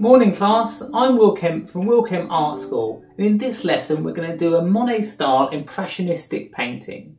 Morning class, I'm Will Kemp from Will Kemp Art School, and in this lesson we're going to do a Monet style impressionistic painting.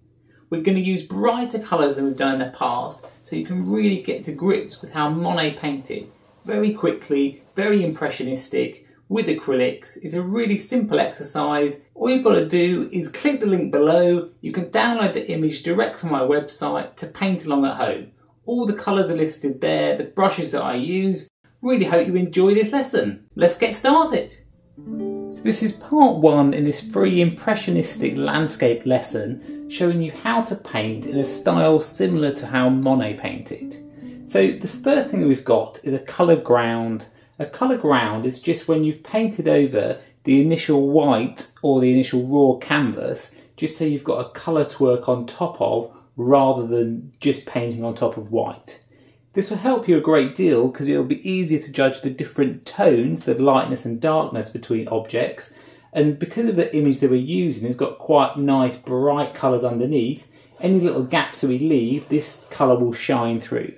We're going to use brighter colours than we've done in the past so you can really get to grips with how Monet painted. Very quickly, very impressionistic, with acrylics. It's a really simple exercise. All you've got to do is click the link below. You can download the image direct from my website to paint along at home. All the colours are listed there, the brushes that I use. Really hope you enjoy this lesson. Let's get started. So this is part one in this very impressionistic landscape lesson showing you how to paint in a style similar to how Monet painted. So the first thing we've got is a colour ground. A colour ground is just when you've painted over the initial white or the initial raw canvas, just so you've got a colour to work on top of rather than just painting on top of white. This will help you a great deal because it'll be easier to judge the different tones, the lightness and darkness between objects. And because of the image that we're using, it's got quite nice bright colours underneath. Any little gaps that we leave, this colour will shine through.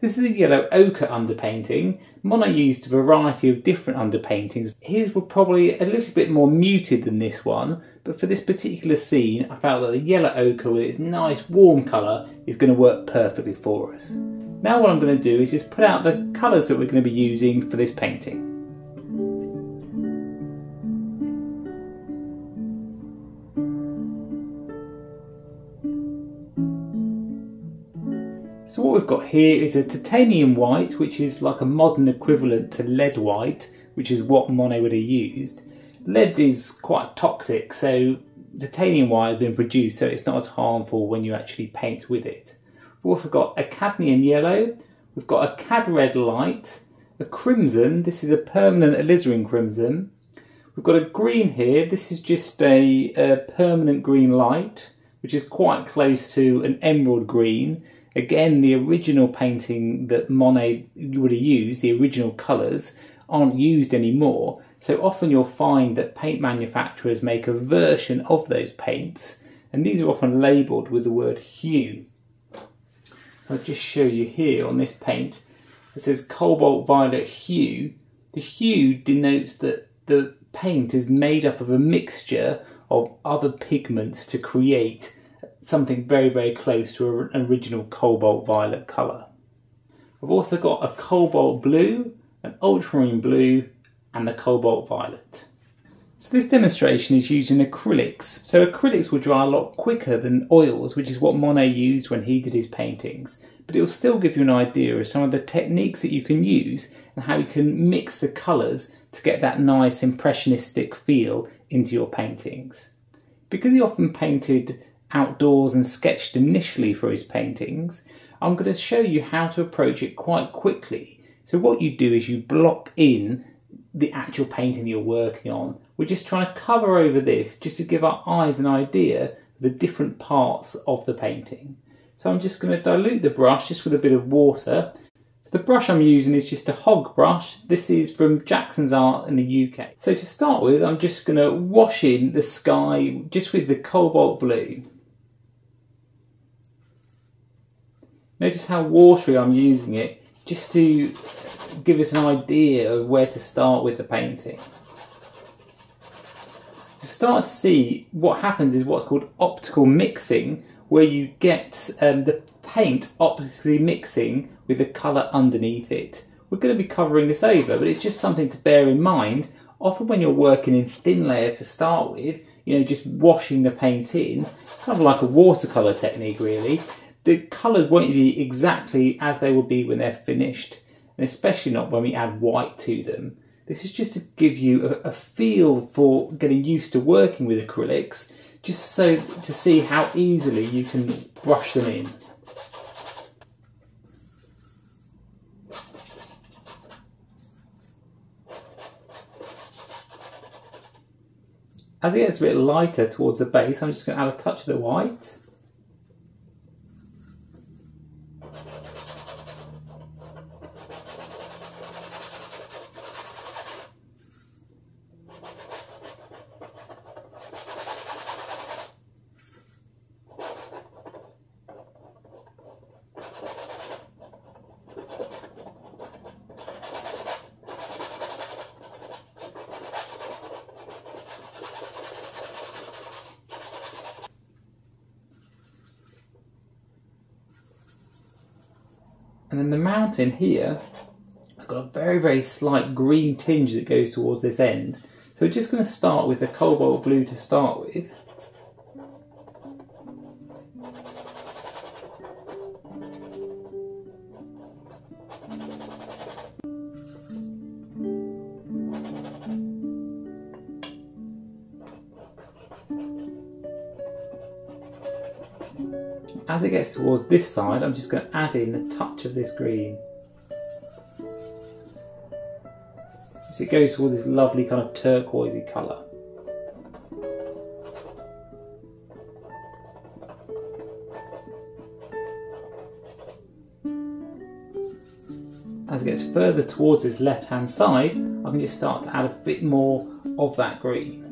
This is a yellow ochre underpainting. Monet used a variety of different underpaintings. His were probably a little bit more muted than this one, but for this particular scene, I felt that the yellow ochre with its nice warm colour is going to work perfectly for us. Now what I'm going to do is just put out the colours that we're going to be using for this painting. So what we've got here is a titanium white, which is like a modern equivalent to lead white, which is what Monet would have used. Lead is quite toxic, so titanium white has been produced so it's not as harmful when you actually paint with it. We've also got a cadmium yellow, we've got a cad red light, a crimson, this is a permanent alizarin crimson. We've got a green here, this is just a permanent green light, which is quite close to an emerald green. Again, the original painting that Monet would have used, the original colours, aren't used anymore. So often you'll find that paint manufacturers make a version of those paints, and these are often labelled with the word hue. I'll just show you here on this paint. It says cobalt violet hue. The hue denotes that the paint is made up of a mixture of other pigments to create something very, very close to an original cobalt violet colour. I've also got a cobalt blue, an ultramarine blue, and the cobalt violet. So this demonstration is using acrylics. So acrylics will dry a lot quicker than oils, which is what Monet used when he did his paintings. But it will still give you an idea of some of the techniques that you can use and how you can mix the colours to get that nice impressionistic feel into your paintings. Because he often painted outdoors and sketched initially for his paintings, I'm going to show you how to approach it quite quickly. So what you do is you block in the actual painting you're working on. We're just trying to cover over this just to give our eyes an idea of the different parts of the painting. So I'm just going to dilute the brush just with a bit of water. So the brush I'm using is just a hog brush. This is from Jackson's Art in the UK. So to start with, I'm just going to wash in the sky just with the cobalt blue. Notice how watery I'm using it, just to give us an idea of where to start with the painting. You start to see what happens is what's called optical mixing, where you get the paint optically mixing with the colour underneath it. We're going to be covering this over, but it's just something to bear in mind. Often when you're working in thin layers to start with, you know, just washing the paint in, kind of like a watercolour technique really, the colours won't be exactly as they will be when they're finished, and especially not when we add white to them. This is just to give you a feel for getting used to working with acrylics, just so to see how easily you can brush them in. As it gets a bit lighter towards the base, I'm just going to add a touch of the white. And then the mountain here has got a very slight green tinge that goes towards this end. So we're just going to start with the cobalt blue to start with. As it gets towards this side, I'm just going to add in a touch of this green. So it goes towards this lovely kind of turquoisey colour. As it gets further towards this left-hand side, I can just start to add a bit more of that green.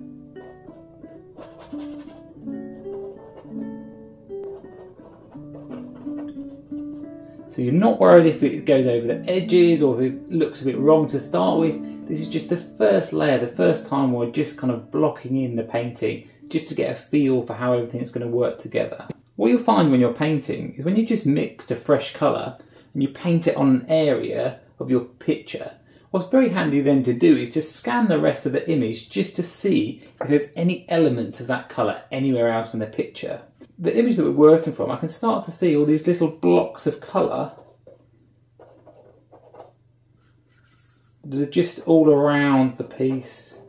So you're not worried if it goes over the edges or if it looks a bit wrong to start with. This is just the first layer, the first time we're just kind of blocking in the painting, just to get a feel for how everything's going to work together. What you'll find when you're painting is when you just mix a fresh colour and you paint it on an area of your picture, what's very handy then to do is to scan the rest of the image just to see if there's any elements of that colour anywhere else in the picture. The image that we're working from, I can start to see all these little blocks of colour that are just all around the piece.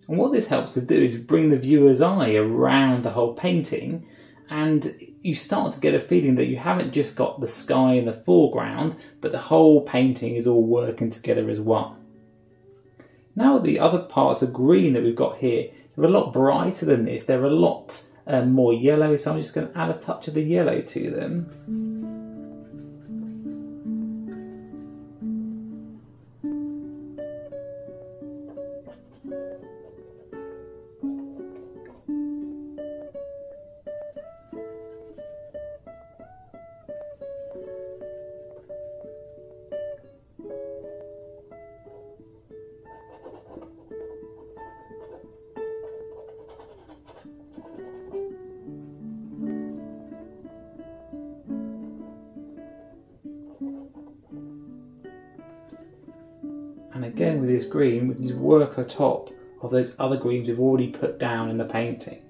And what this helps to do is bring the viewer's eye around the whole painting, and you start to get a feeling that you haven't just got the sky in the foreground, but the whole painting is all working together as one. Now the other parts of green that we've got here, they're a lot brighter than this, they're a lot more yellow, so I'm just going to add a touch of the yellow to them. And again with this green, we can just work on top of those other greens we've already put down in the painting.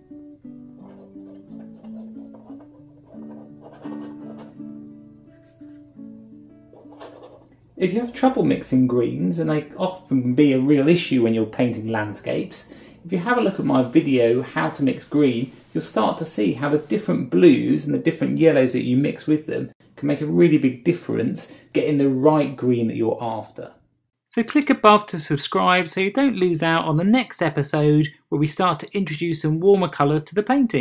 If you have trouble mixing greens, and they often can be a real issue when you're painting landscapes, if you have a look at my video, How to Mix Green, you'll start to see how the different blues and the different yellows that you mix with them can make a really big difference getting the right green that you're after. So click above to subscribe so you don't lose out on the next episode where we start to introduce some warmer colours to the painting.